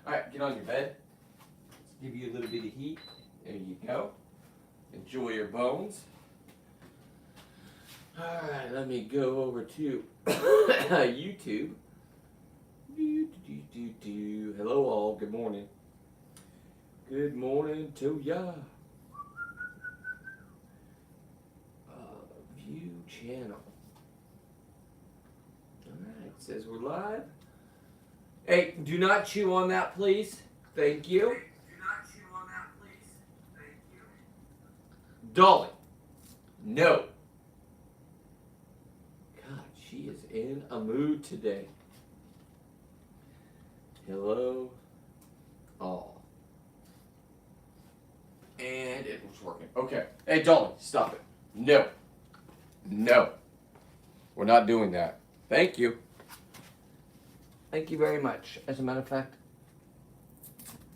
Alright, get on your bed. Let's give you a little bit of heat. There you go. Enjoy your bones. Alright, let me go over to YouTube. Hello all, good morning. Good morning to ya. View channel. Alright, says we're live. Hey, do not chew on that, please. Thank you. Do not chew on that, please. Thank you. Dolly. No. God, she is in a mood today. Hello, all. And it was working. Okay. Hey, Dolly, stop it. No. No. We're not doing that. Thank you. Thank you very much. As a matter of fact,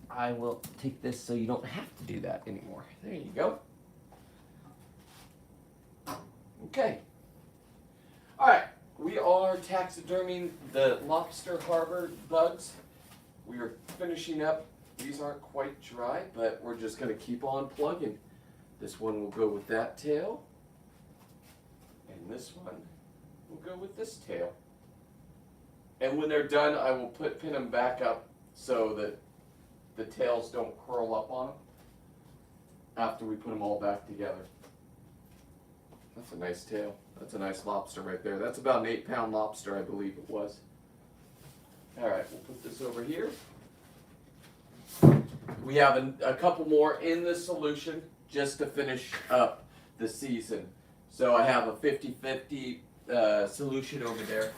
I will take this so you don't have to do that anymore. There you go. Okay. All right. We are taxidermying the lobster harbor bugs. We are finishing up. These aren't quite dry, but we're just going to keep on plugging. This one will go with that tail. And this one will go with this tail. And when they're done, I will pin them back up so that the tails don't curl up on them after we put them all back together. That's a nice tail. That's a nice lobster right there. That's about an 8-pound lobster, I believe it was. All right, we'll put this over here. We have a couple more in the solution just to finish up the season. So I have a 50-50 solution over there.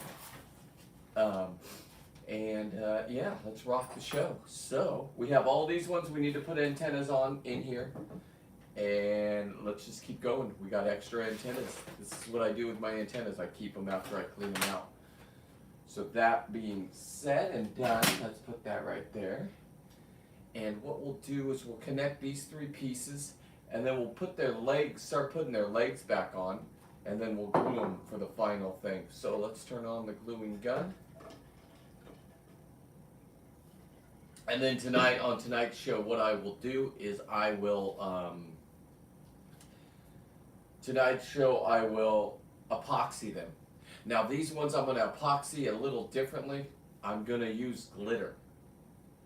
Yeah, let's rock the show. So we have all these ones we need to put antennas on in here. And let's just keep going. We got extra antennas. This is what I do with my antennas. I keep them after I clean them out. So that being said and done, let's put that right there. And what we'll do is we'll connect these 3 pieces, and then we'll put their legs, start putting their legs back on, and then we'll glue them for the final thing. So let's turn on the gluing gun. And then tonight, on tonight's show, what I will do is I will, tonight's show I will epoxy them. Now these ones I'm going to epoxy a little differently. I'm going to use glitter.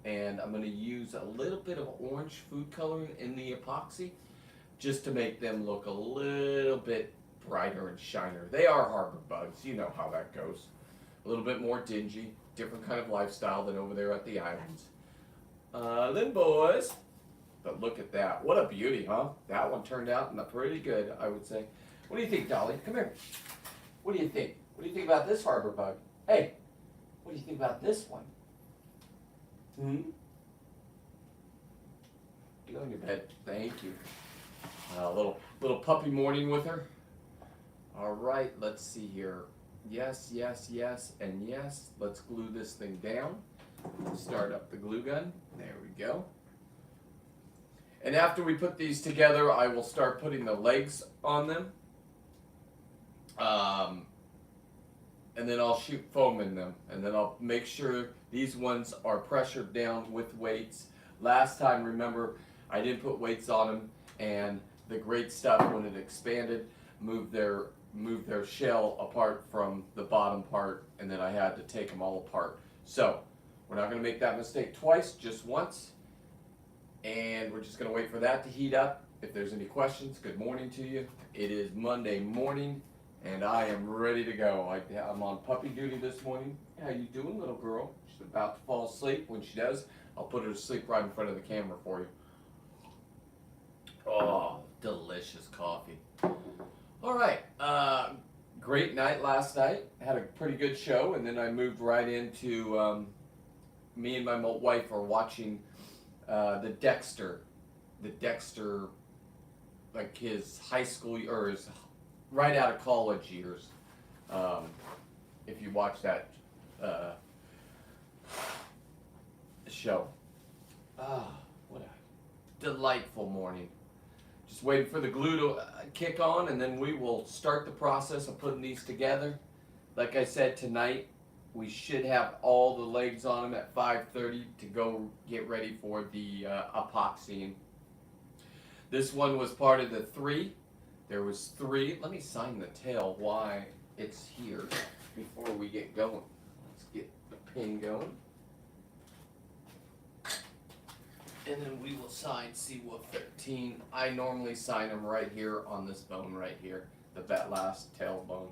And I'm going to use a little bit of orange food coloring in the epoxy just to make them look a little bit brighter and shinier. They are harbor bugs. You know how that goes. A little bit more dingy, different kind of lifestyle than over there at the islands. Then boys, but look at that. What a beauty, huh? That one turned out pretty good, I would say. What do you think, Dolly? Come here. What do you think? What do you think about this harbor bug? Hey, what do you think about this one? Get on your bed. Thank you. Little puppy morning with her. All right, let's see here. Yes, yes, yes, and yes. Let's glue this thing down. Start up the glue gun. There we go. And after we put these together, I will start putting the legs on them. And then I'll shoot foam in them. And then I'll make sure these ones are pressured down with weights. Last time, remember, I didn't put weights on them. And the great stuff, when it expanded, moved their shell apart from the bottom part. And then I had to take them all apart. So we're not going to make that mistake twice, just once. And we're just going to wait for that to heat up. If there's any questions, good morning to you. It is Monday morning, and I am ready to go. I'm on puppy duty this morning. How you doing, little girl? She's about to fall asleep. When she does, I'll put her to sleep right in front of the camera for you. Oh, delicious coffee. All right. Great night last night. Had a pretty good show, and then I moved right into me and my wife are watching the Dexter, like his high school or his right out of college years. If you watch that show, what a delightful morning. Just waiting for the glue to kick on, and then we will start the process of putting these together. Like I said, tonight we should have all the legs on them at 5:30 to go get ready for the epoxying. This one was part of the 3. There was 3. Let me sign the tail why it's here before we get going. Let's get the pin going. And then we will sign Seawolf 13. I normally sign them right here on this bone right here, that last tail bone.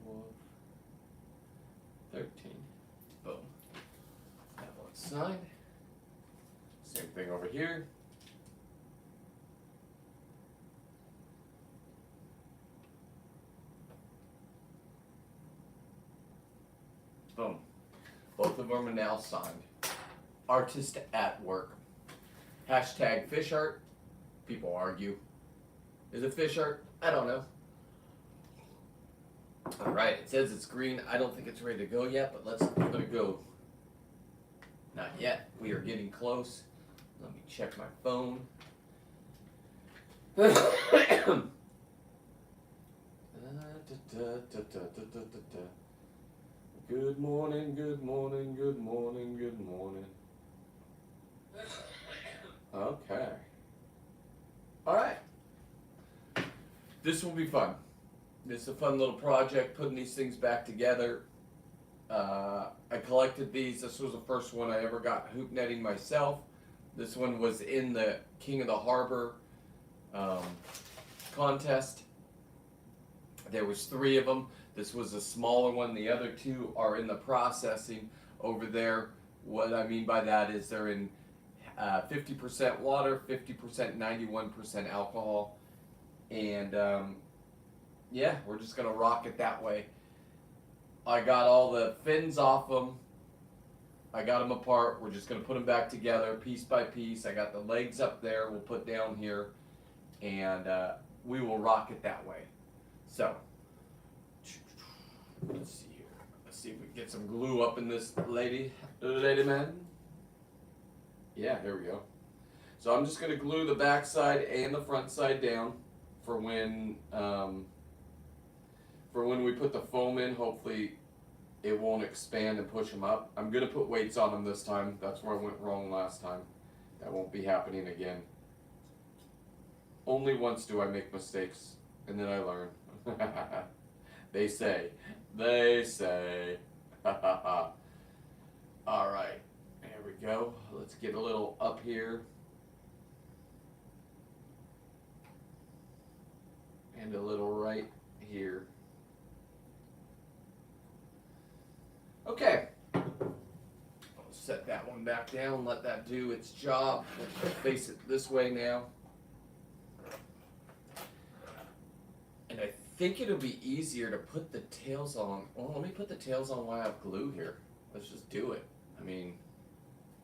Seawolf 13. Boom. That one's signed. Same thing over here. Boom. Both of them are now signed. Artist at work. Hashtag fish art. People argue. Is it fish art? I don't know. Alright, it says it's green. I don't think it's ready to go yet, but let's give it a go. Not yet. We are getting close. Let me check my phone. Good morning, good morning, good morning, good morning. Okay. Alright. This will be fun. This is a fun little project, putting these things back together. I collected these. This was the first one I ever got hoop netting myself. This one was in the King of the Harbor contest. There was 3 of them. This was a smaller one. The other 2 are in the processing over there. What I mean by that is they're in 50% water, 50%, 91% alcohol. And yeah, we're just going to rock it that way. I got all the fins off them. I got them apart. We're just going to put them back together piece by piece. I got the legs up there. We'll put down here. And we will rock it that way. So, let's see here. Let's see if we can get some glue up in this lady man. Yeah, here we go. So I'm just going to glue the back side and the front side down for when we put the foam in. Hopefully it won't expand and push them up. I'm going to put weights on them this time. That's where I went wrong last time. That won't be happening again. Only once do I make mistakes, and then I learn. They say. Alright, there we go. Let's get a little up here. And a little right here. Okay. I'll set that one back down, let that do its job. Let's face it this way now. And I think it'll be easier to put the tails on. Well, let me put the tails on while I have glue here. Let's just do it. I mean,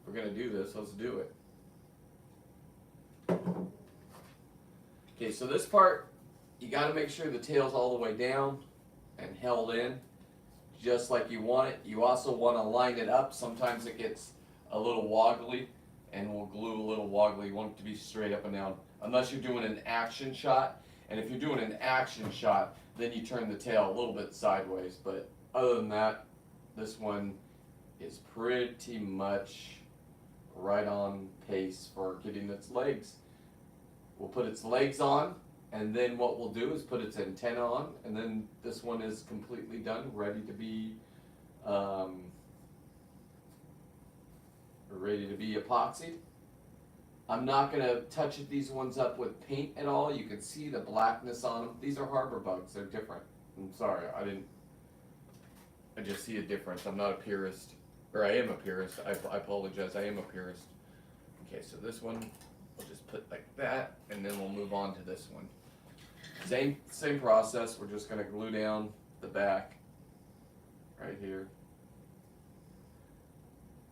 if we're going to do this, let's do it. Okay, so this part, you got to make sure the tail's all the way down and held in, just like you want it. You also want to line it up. Sometimes it gets a little wobbly, and we'll glue a little wobbly. You want it to be straight up and down, unless you're doing an action shot. And if you're doing an action shot, then you turn the tail a little bit sideways. But other than that, this one is pretty much right on pace for getting its legs. We'll put its legs on, and then what we'll do is put its antenna on, and then this one is completely done, ready to be epoxied. I'm not going to touch these ones up with paint at all. You can see the blackness on them. These are harbor bugs. They're different. I'm sorry. I just see a difference. I'm not a purist. Or I am a purist. I apologize. I am a purist. Okay, so this one, we'll just put like that, and then we'll move on to this one. Same process. We're just going to glue down the back right here.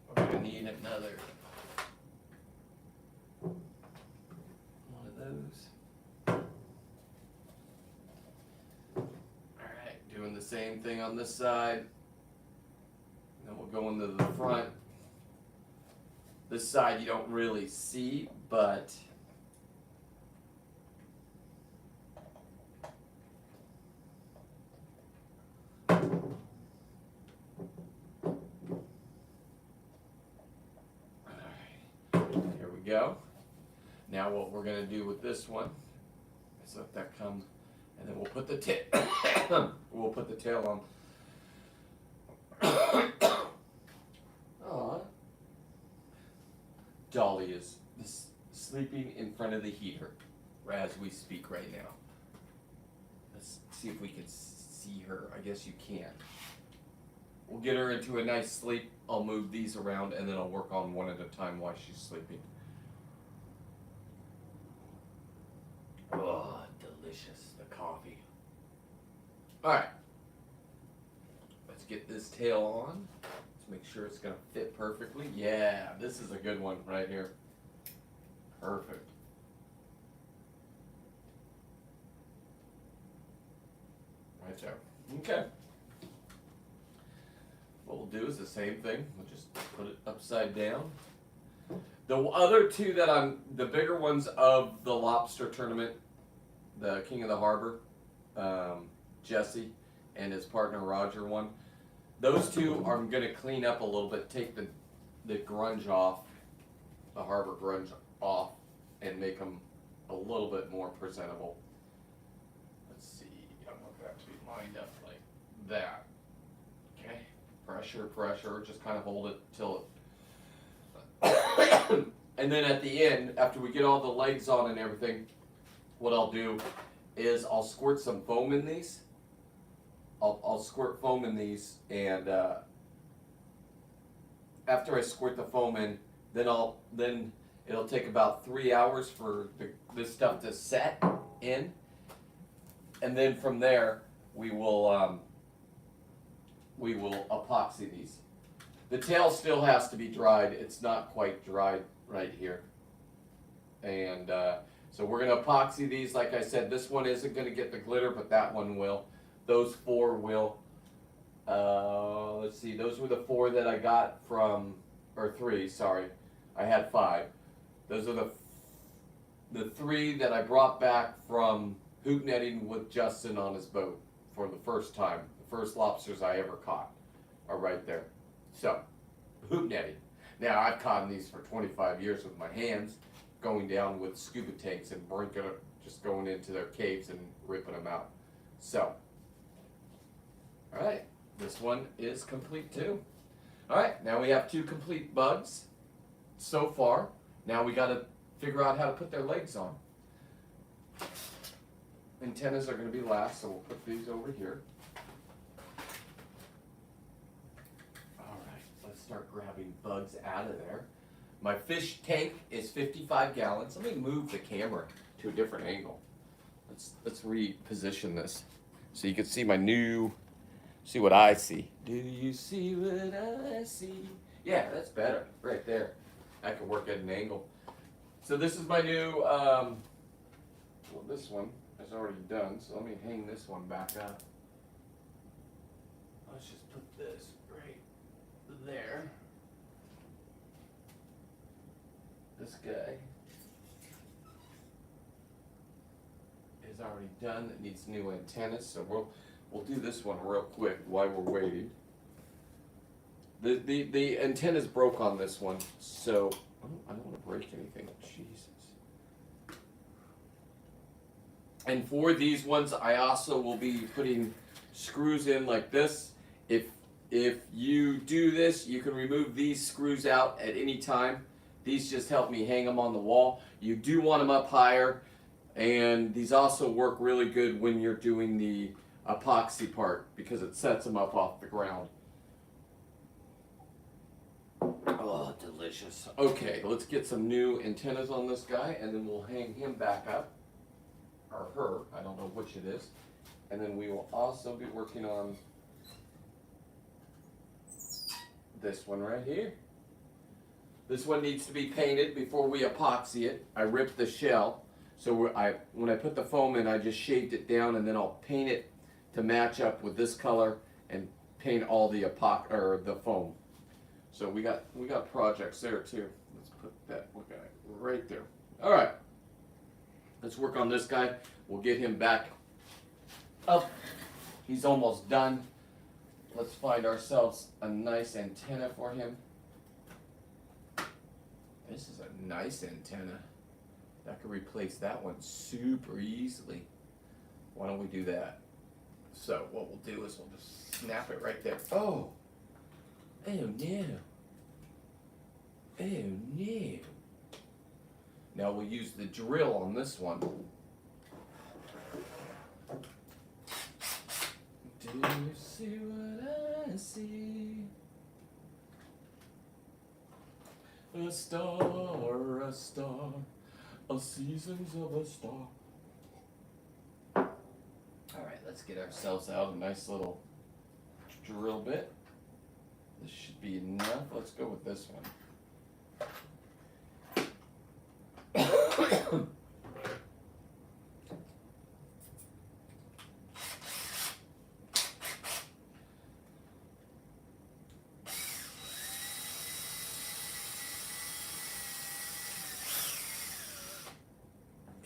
We're going to need another one of those. Alright, doing the same thing on this side. Then we'll go into the front. This side you don't really see, but go. Now what we're going to do with this one is let that come, and then we'll put the we'll put the tail on. Aw. Dolly is sleeping in front of the heater as we speak right now. Let's see if we can see her. I guess you can. We'll get her into a nice sleep. I'll move these around and then I'll work on one at a time while she's sleeping. Oh, delicious, the coffee. Alright. Let's get this tail on. Let's make sure it's going to fit perfectly. Yeah, this is a good one right here. Perfect. Right there. Okay. What we'll do is the same thing. We'll just put it upside down. The other two that the bigger ones of the lobster tournament, the King of the Harbor, Jesse, and his partner Roger one. Those two I'm going to clean up a little bit, take the grunge off, the harbor grunge off, and make them a little bit more presentable. Let's see, I want that to be lined up like that. Okay, pressure, just kind of hold it till it. And then at the end, after we get all the legs on and everything, what I'll do is I'll squirt some foam in these. I'll squirt foam in these, and after I squirt the foam in, then it'll take about 3 hours for this stuff to set in, and then from there we will epoxy these. The tail still has to be dried. It's not quite dried right here, and so we're going to epoxy these. Like I said, this one isn't going to get the glitter, but that one will. Those four will. Let's see, those were the four that I got from, or three, sorry. I had 5. Those are the 3 that I brought back from hoop netting with Justin on his boat for the first time. The first lobsters I ever caught are right there. So, hoop netting. Now, I've caught these for 25 years with my hands, going down with scuba tanks and just going into their caves and ripping them out. So, alright, this one is complete too. Alright, now we have 2 complete bugs so far. Now we got to figure out how to put their legs on. Antennas are going to be last, so we'll put these over here. Alright, let's start grabbing bugs out of there. My fish tank is 55 gallons. Let me move the camera to a different angle. Let's reposition this so you can see my new... See what I see. Do you see what I see? Yeah, that's better. Right there. I can work at an angle. So this is my new, well, this one is already done, so let me hang this one back up. Let's just put this right there. This guy is already done. It needs new antennas, so we'll do this one real quick while we're waiting. The antenna's broke on this one, so I don't want to break anything. Jesus. And for these ones, I also will be putting screws in like this. If you do this, you can remove these screws out at any time. These just help me hang them on the wall. You do want them up higher, and these also work really good when you're doing the epoxy part because it sets them up off the ground. Oh, delicious. Okay, let's get some new antennas on this guy, and then we'll hang him back up. Or her, I don't know which it is. And then we will also be working on this one right here. This one needs to be painted before we epoxy it. I ripped the shell, so when I put the foam in, I just shaved it down, and then I'll paint it to match up with this color and paint all the the foam. So we got projects there too. Let's put that guy right there. All right, let's work on this guy. We'll get him back up. He's almost done. Let's find ourselves a nice antenna for him. This is a nice antenna. That could replace that one super easily. Why don't we do that? So what we'll do is we'll just snap it right there. Oh! Oh no. Oh no. Now we'll use the drill on this one. Do you see what I see? A star, a star, a seasons of a star. Alright, let's get ourselves out a nice little drill bit. This should be enough. Let's go with this one.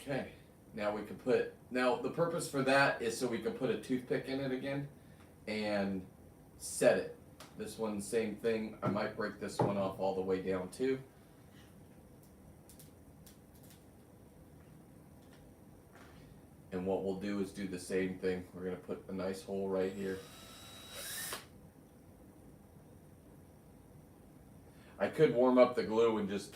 Okay, now we can put, now the purpose for that is so we can put a toothpick in it again and set it. This one, same thing. I might break this one off all the way down too. And what we'll do is do the same thing. We're going to put a nice hole right here. I could warm up the glue and just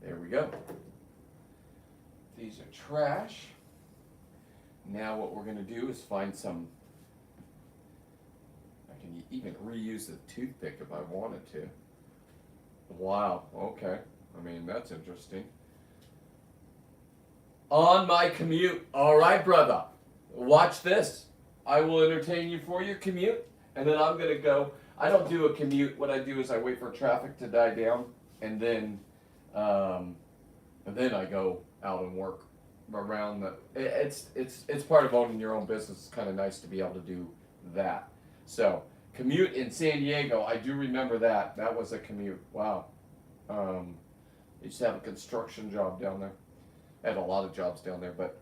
there we go. These are trash. Now what we're going to do is find some, I can even reuse the toothpick if I wanted to. Wow, okay. I mean, that's interesting. On my commute. All right, brother. Watch this. I will entertain you for your commute, and then I'm going to go. I don't do a commute. What I do is I wait for traffic to die down, and then I go out and work around the. It's part of owning your own business. It's kind of nice to be able to do that. So commute in San Diego. I do remember that. That was a commute. Wow. I used to have a construction job down there. I had a lot of jobs down there, but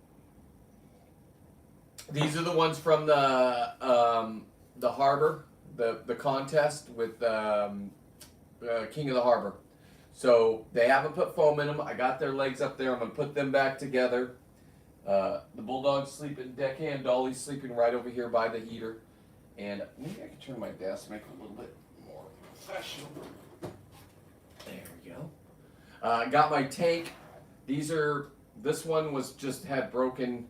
these are the ones from the harbor, the contest with King of the Harbor. So they haven't put foam in them. I got their legs up there. I'm gonna put them back together. The bulldog's sleeping. Deckhand Dolly's sleeping right over here by the heater. And maybe I can turn my desk, make it a little bit more professional. There we go. Got my tank. These are. This one was just had broken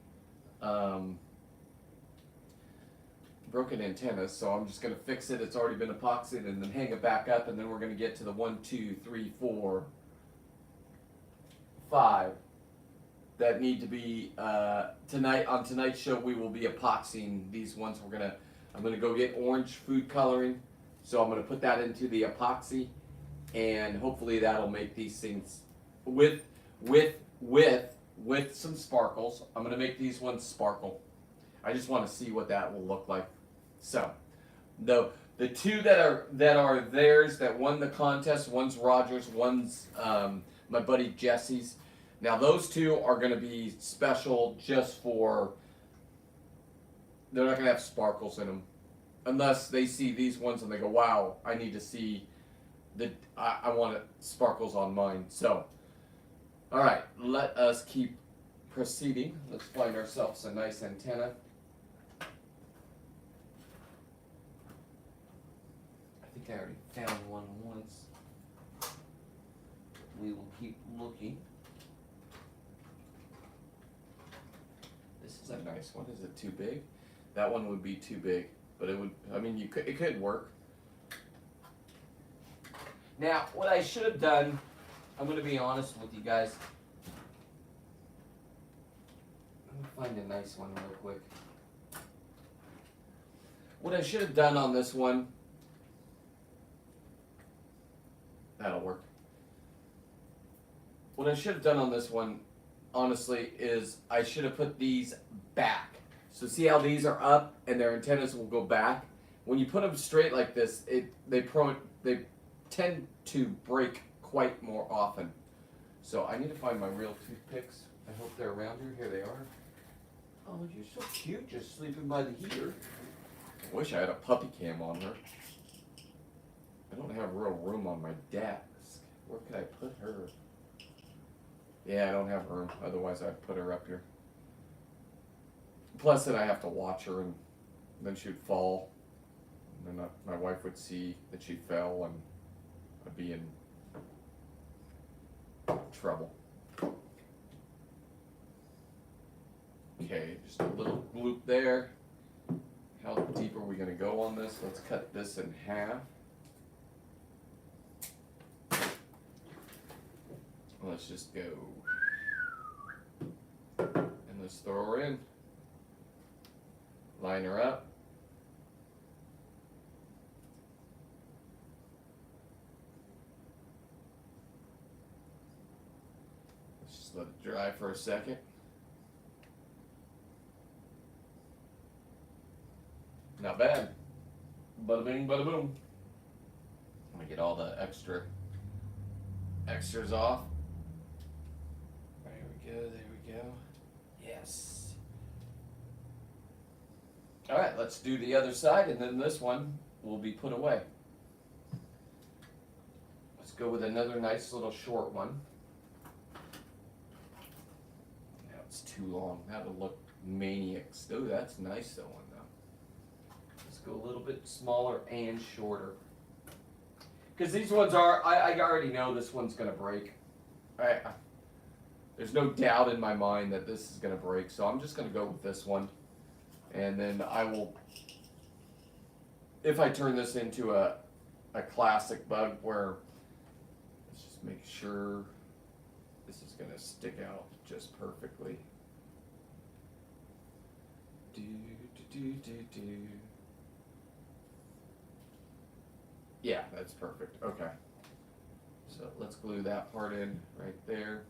antennas, so I'm just gonna fix it. It's already been epoxied, and then hang it back up, and then we're gonna get to the 1, 2, 3, 4, 5 that need to be tonight. On tonight's show, we will be epoxying these ones. I'm gonna go get orange food coloring, so I'm gonna put that into the epoxy, and hopefully that'll make these things with some sparkles. I'm gonna make these ones sparkle. I just want to see what that will look like. So, the two that are theirs that won the contest, one's Roger's, one's my buddy Jesse's. Now those two are gonna be special just for. They're not gonna have sparkles in them, unless they see these ones and they go, "Wow, I need to see I want sparkles on mine." So. Alright, let us keep proceeding. Let's find ourselves a nice antenna. I think I already found one once. We will keep looking. This is a nice one. Is it too big? That one would be too big, but it would. I mean, it could work. Now, what I should have done. I'm going to be honest with you guys. Let me find a nice one real quick. What I should have done on this one, that'll work. What I should have done on this one, honestly, is I should have put these back. So see how these are up and their antennas will go back? When you put them straight like this, they tend to break quite more often. So I need to find my real toothpicks. I hope they're around here. Here they are. Oh, you're so cute, just sleeping by the heater. I wish I had a puppy cam on her. I don't have real room on my desk. Where could I put her? Yeah, I don't have room. Otherwise, I'd put her up here. Plus, then I have to watch her, and then she'd fall. And then my wife would see that she fell, and I'd be in trouble. Okay, just a little loop there. How deep are we going to go on this? Let's cut this in half. Let's just go. And let's throw her in. Line her up. Let's just let it dry for a second. Not bad. Bada bing, bada boom. I'm gonna get all the extras off. There we go, there we go. Yes. Alright, let's do the other side, and then this one will be put away. Let's go with another nice little short one. Now it's too long. That'll look maniac. Oh, that's nice, that one, though. Let's go a little bit smaller and shorter. Because these ones are, I already know this one's going to break. There's no doubt in my mind that this is going to break, so I'm just going to go with this one. And then I will, if I turn this into a classic bug where, let's just make sure this is going to stick out just perfectly. Do, do, do, do, do. Yeah, that's perfect. Okay. So let's glue that part in right there.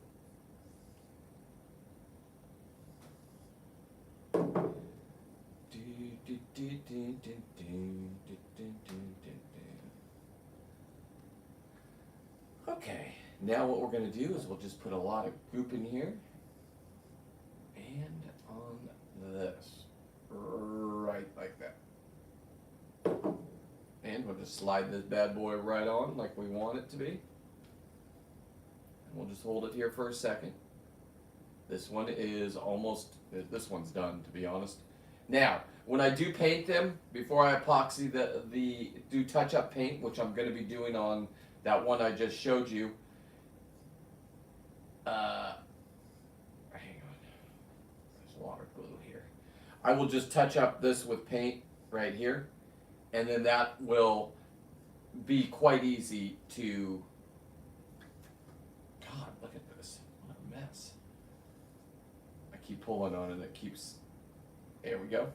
Okay, now what we're going to do is we'll just put a lot of goop in here and on this, right like that. And we'll just slide this bad boy right on like we want it to be. And we'll just hold it here for a second. This one is almost, this one's done, to be honest. Now, when I do paint them, before I epoxy do touch-up paint, which I'm going to be doing on that one I just showed you. Hang on. There's a lot of glue here. I will just touch up this with paint right here, and then that will be quite easy to... God, look at this. What a mess. I keep pulling on it, it keeps... There we go.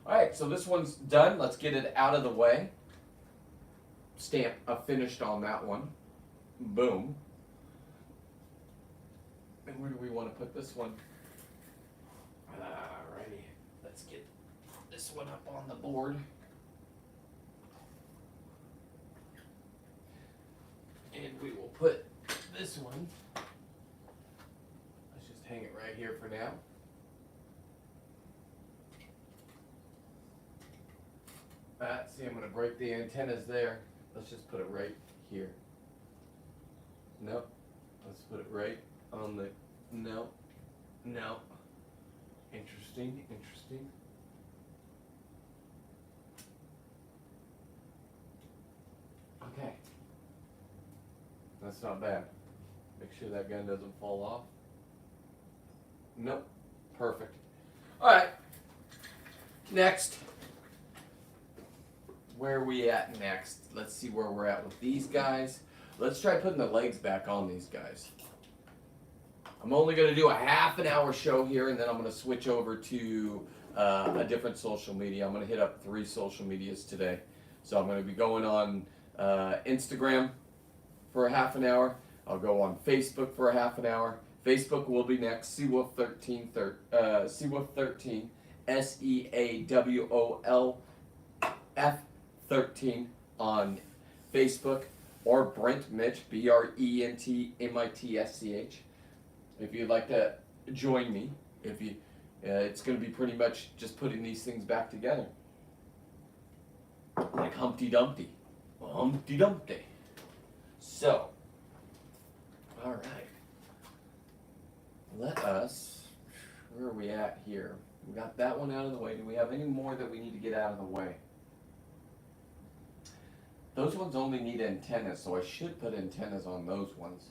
Alright, so this one's done. Let's get it out of the way. Stamp finished on that one. Boom. And where do we want to put this one? Alrighty. Let's get this one up on the board. And we will put this one. Let's just hang it right here for now. See, I'm going to break the antennas there. Let's just put it right here. Nope. Let's put it right on the... No. No. Interesting. Interesting. Okay. That's not bad. Make sure that gun doesn't fall off. Nope. Perfect. Alright. Next. Where are we at next? Let's see where we're at with these guys. Let's try putting the legs back on these guys. I'm only going to do a half an hour show here, and then I'm going to switch over to a different social media. I'm going to hit up 3 social medias today. So I'm going to be going on Instagram for a half an hour. I'll go on Facebook for a half an hour. Facebook will be next. Seawolf 13, Seawolf 13, SEAWOLF 13 on Facebook, or Brent Mitch, BRENT MITSCH. If you'd like to join me, if It's going to be pretty much just putting these things back together. Like Humpty Dumpty. Humpty Dumpty. So, alright. Let us, where are we at here? We got that one out of the way. Do we have any more that we need to get out of the way? Those ones only need antennas, so I should put antennas on those ones.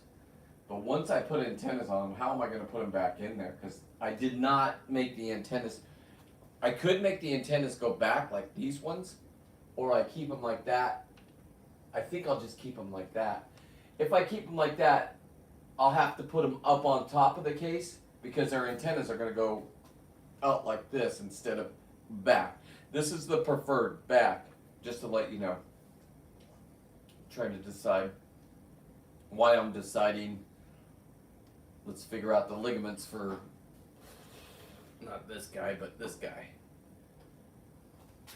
But once I put antennas on them, how am I going to put them back in there? Because I did not make the antennas. I could make the antennas go back like these ones, or I keep them like that. I think I'll just keep them like that. If I keep them like that, I'll have to put them up on top of the case because their antennas are going to go out like this instead of back. This is the preferred back, just to let you know. Trying to decide why I'm deciding. Let's figure out the ligaments for not this guy, but this guy.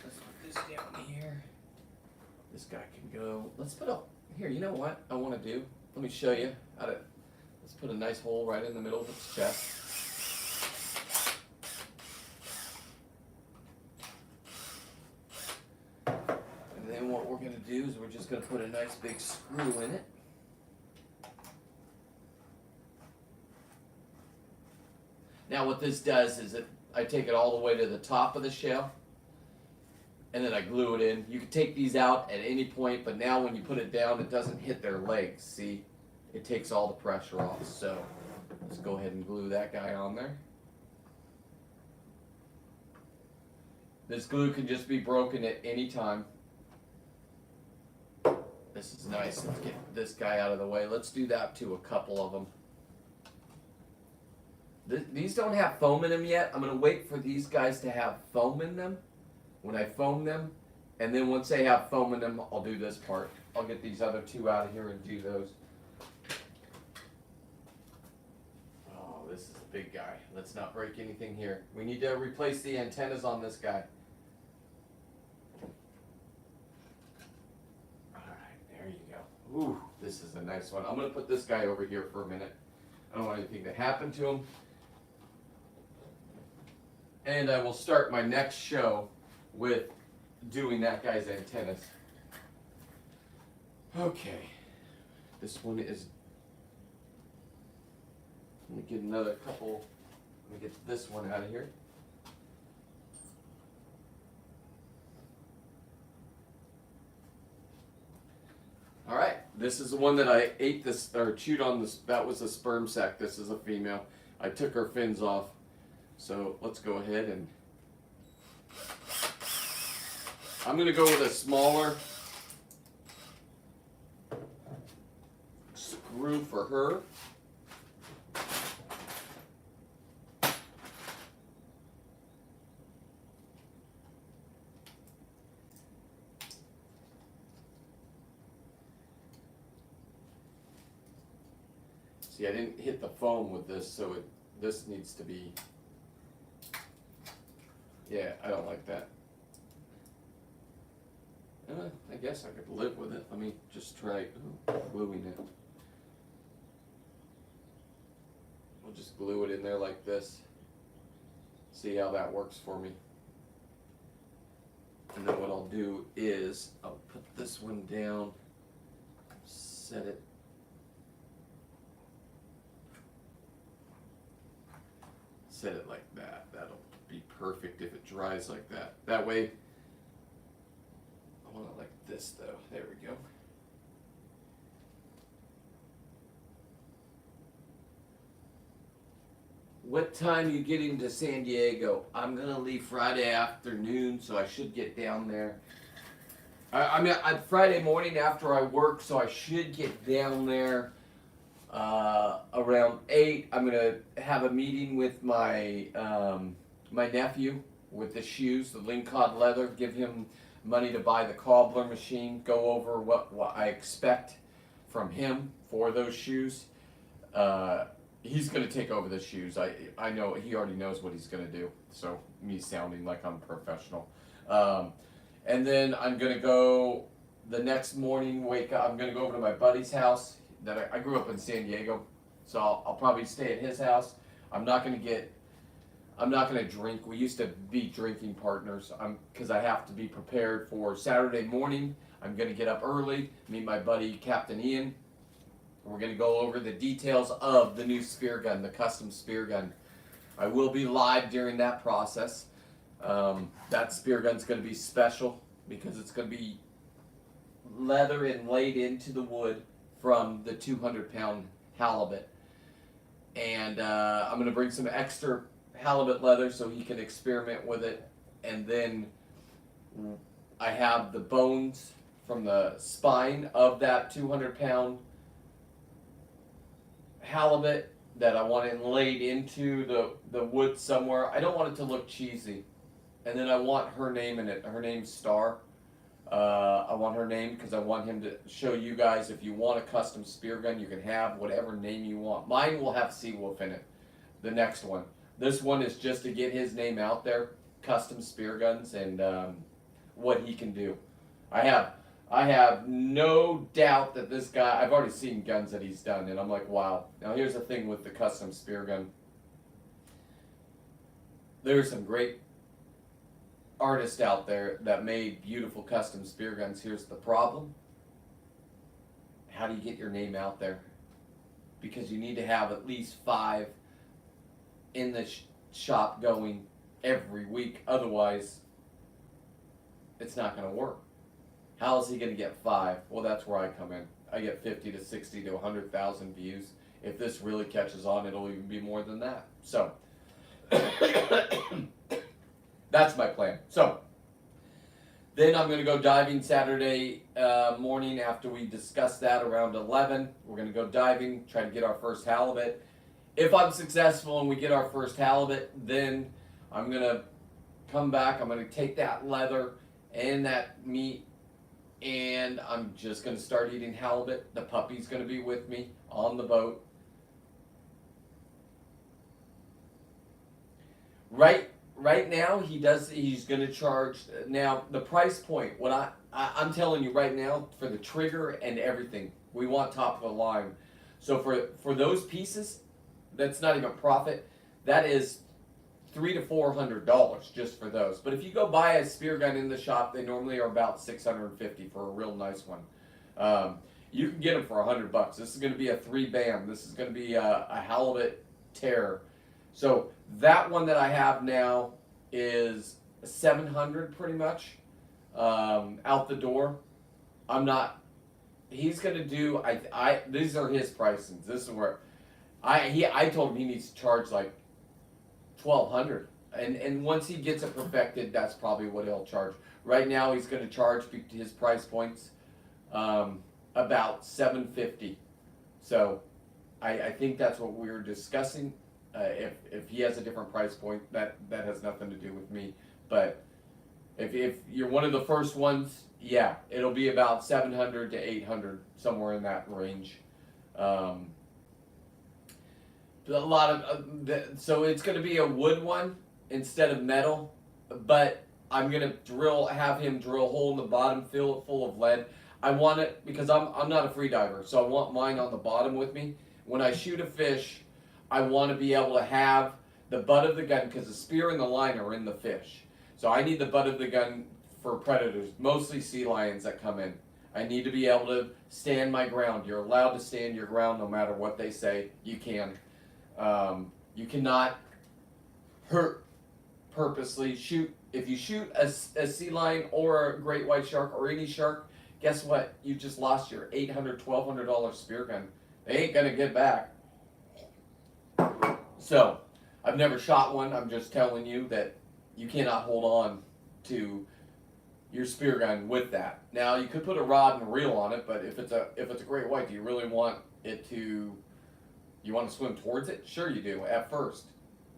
Let's put this down here. This guy can go. Let's put a here. You know what I want to do? Let me show you how to. Let's put a nice hole right in the middle of its chest. And then what we're going to do is we're just going to put a nice big screw in it. Now what this does is that I take it all the way to the top of the shell and then I glue it in. You can take these out at any point, but now when you put it down, it doesn't hit their legs. See? It takes all the pressure off. So let's go ahead and glue that guy on there. This glue can just be broken at any time. This is nice. Let's get this guy out of the way. Let's do that to a couple of them. These don't have foam in them yet. I'm going to wait for these guys to have foam in them when I foam them. And then once they have foam in them, I'll do this part. I'll get these other two out of here and do those. Oh, this is a big guy. Let's not break anything here. We need to replace the antennas on this guy. Alright, there you go. Ooh, this is a nice one. I'm going to put this guy over here for a minute. I don't want anything to happen to him. And I will start my next show with doing that guy's antennas. Okay. This one is... Let me get another couple... Let me get this one out of here. Alright, this is the one that I ate this, or chewed on this, that was a sperm sac. This is a female. I took her fins off. So let's go ahead and I'm going to go with a smaller screw for her. See, I didn't hit the foam with this, so this needs to be... Yeah, I don't like that. I guess I could live with it. Let me just try gluing it. We'll just glue it in there like this. See how that works for me. And then what I'll do is I'll put this one down, set it. Set it like that. That'll be perfect if it dries like that. That way, I want it like this though. There we go. What time are you getting to San Diego? I'm gonna leave Friday afternoon, so I should get down there. I mean, Friday morning after I work, so I should get down there around 8. I'm gonna have a meeting with my my nephew with the shoes, the Lingcod leather. Give him money to buy the cobbler machine. Go over what I expect from him for those shoes. He's going to take over the shoes. I know he already knows what he's going to do. So me sounding like I'm professional. And then I'm going to go the next morning, wake up. I'm going to go over to my buddy's house. That I grew up in San Diego. So I'll probably stay at his house. I'm not going to get... I'm not going to drink. We used to be drinking partners because I have to be prepared for Saturday morning. I'm going to get up early, meet my buddy Captain Ian. We're going to go over the details of the new spear gun, the custom spear gun. I will be live during that process. That spear gun's going to be special because it's going to be leather and laid into the wood from the 200-pound halibut. And I'm going to bring some extra halibut leather so he can experiment with it. And then I have the bones from the spine of that 200-pound halibut that I want it laid into the wood somewhere. I don't want it to look cheesy. And then I want her name in it. Her name's Star. I want her name because I want him to show you guys, if you want a custom spear gun, you can have whatever name you want. Mine will have Seawolf in it, the next one. This one is just to get his name out there, custom spear guns, and what he can do. I have no doubt that this guy, I've already seen guns that he's done, and I'm like, wow. Now here's the thing with the custom spear gun. There's some great artists out there that made beautiful custom spear guns. Here's the problem. How do you get your name out there? Because you need to have at least 5 in the shop going every week. Otherwise, it's not going to work. How is he going to get 5? Well, that's where I come in. I get 50 to 60 to 100,000 views. If this really catches on, it'll even be more than that. So, that's my plan. So, then I'm going to go diving Saturday morning after we discuss that around 11. We're going to go diving, try to get our first halibut. If I'm successful and we get our first halibut, then I'm going to come back. I'm going to take that leather and that meat, and I'm just going to start eating halibut. The puppy's going to be with me on the boat. Right now, he's going to charge. Now, the price point, what I'm telling you right now, for the trigger and everything, we want top of the line. So for those pieces, that's not even profit. That is $300 to $400 just for those. But if you go buy a spear gun in the shop, they normally are about $650 for a real nice one. You can get them for $100. This is going to be a 3-band. This is going to be a halibut terror. So that one that I have now is $700 pretty much out the door. He's going to do, these are his pricings. This is where I told him he needs to charge like $1,200. And once he gets it perfected, that's probably what he'll charge. Right now he's going to charge his price points about $750. So I think that's what we were discussing. If he has a different price point, that has nothing to do with me. But if you're one of the first ones, yeah, it'll be about $700 to $800, somewhere in that range. A lot of so it's going to be a wood one instead of metal, but I'm going to have him drill a hole in the bottom, fill it full of lead. I want it because I'm not a free diver, so I want mine on the bottom with me. When I shoot a fish, I want to be able to have the butt of the gun, because the spear and the line are in the fish. So I need the butt of the gun for predators, mostly sea lions that come in. I need to be able to stand my ground. You're allowed to stand your ground no matter what they say. You can. You cannot hurt purposely. Shoot. If you shoot a sea lion or a great white shark or any shark, guess what? You just lost your $800, $1,200 spear gun. They ain't going to get back. So, I've never shot one. I'm just telling you that you cannot hold on to your spear gun with that. Now, you could put a rod and a reel on it, but if it's a great white, do you really want it to? You want to swim towards it? Sure, you do at first.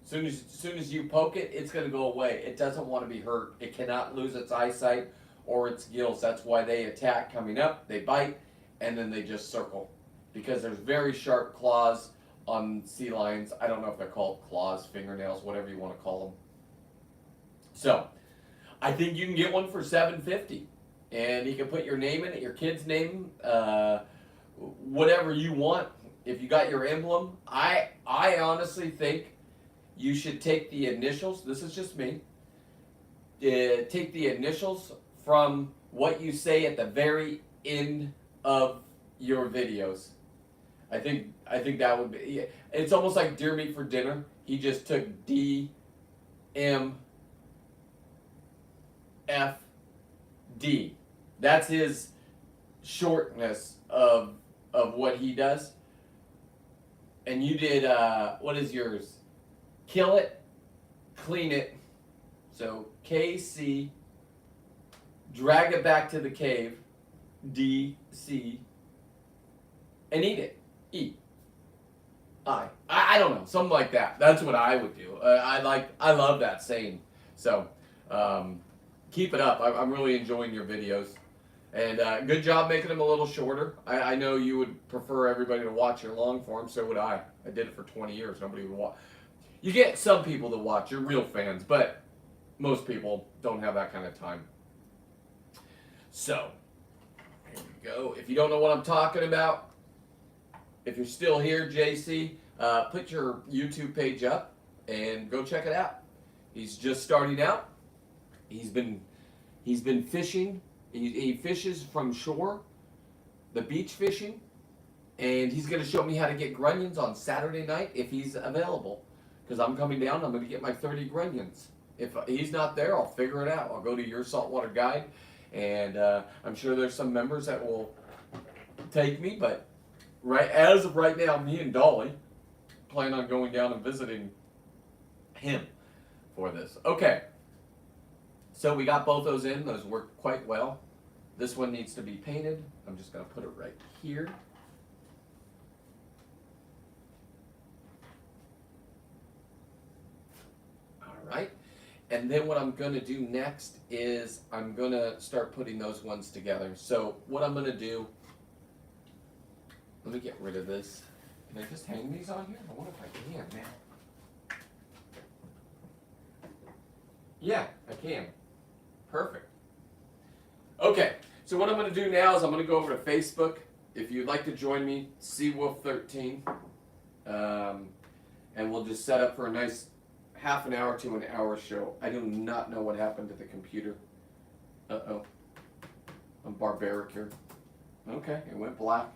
As soon as you poke it, it's going to go away. It doesn't want to be hurt. It cannot lose its eyesight or its gills. That's why they attack coming up. They bite, and then they just circle, because there's very sharp claws on sea lions. I don't know if they're called claws, fingernails, whatever you want to call them. So, I think you can get one for $750, and you can put your name in it, your kid's name, whatever you want. If you got your emblem, I honestly think you should take the initials. This is just me. Take the initials from what you say at the very end of your videos. I think that would be. It's almost like deer meat for dinner. He just took DMFD. That's his shortness of what he does. And you did what is yours? Kill it, clean it. So KC, drag it back to the cave, DC, and eat it. Eat. I don't know, something like that. That's what I would do. I love that saying. So keep it up. I'm really enjoying your videos, and good job making them a little shorter. I know you would prefer everybody to watch your long form. So would I. I did it for 20 years. Nobody would watch. You get some people to watch. You're real fans, but most people don't have that kind of time. So there you go. If you don't know what I'm talking about. If you're still here, JC, put your YouTube page up and go check it out. He's just starting out. He's been fishing. He fishes from shore, the beach fishing, and he's going to show me how to get grunions on Saturday night if he's available. Because I'm coming down, I'm going to get my 30 grunions. If he's not there, I'll figure it out. I'll go to your saltwater guide, and I'm sure there's some members that will take me, but as of right now, me and Dolly plan on going down and visiting him for this. Okay, so we got both those in. Those work quite well. This one needs to be painted. I'm just going to put it right here. All right, and then what I'm going to do next is I'm going to start putting those ones together. So what I'm going to do, let me get rid of this. Can I just hang these on here? I wonder if I can now. Yeah, I can. Perfect. Okay, so what I'm going to do now is I'm going to go over to Facebook. If you'd like to join me, Seawolf13. And we'll just set up for a nice half an hour to an hour show. I do not know what happened to the computer. Uh-oh. I'm barbaric here. Okay, it went black.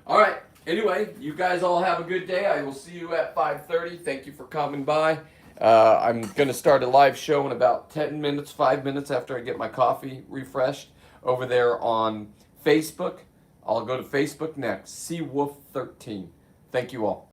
All right. Anyway, you guys all have a good day. I will see you at 5:30. Thank you for coming by. I'm going to start a live show in about 10 minutes, 5 minutes after I get my coffee refreshed over there on Facebook. I'll go to Facebook next. Seawolf13. Thank you all.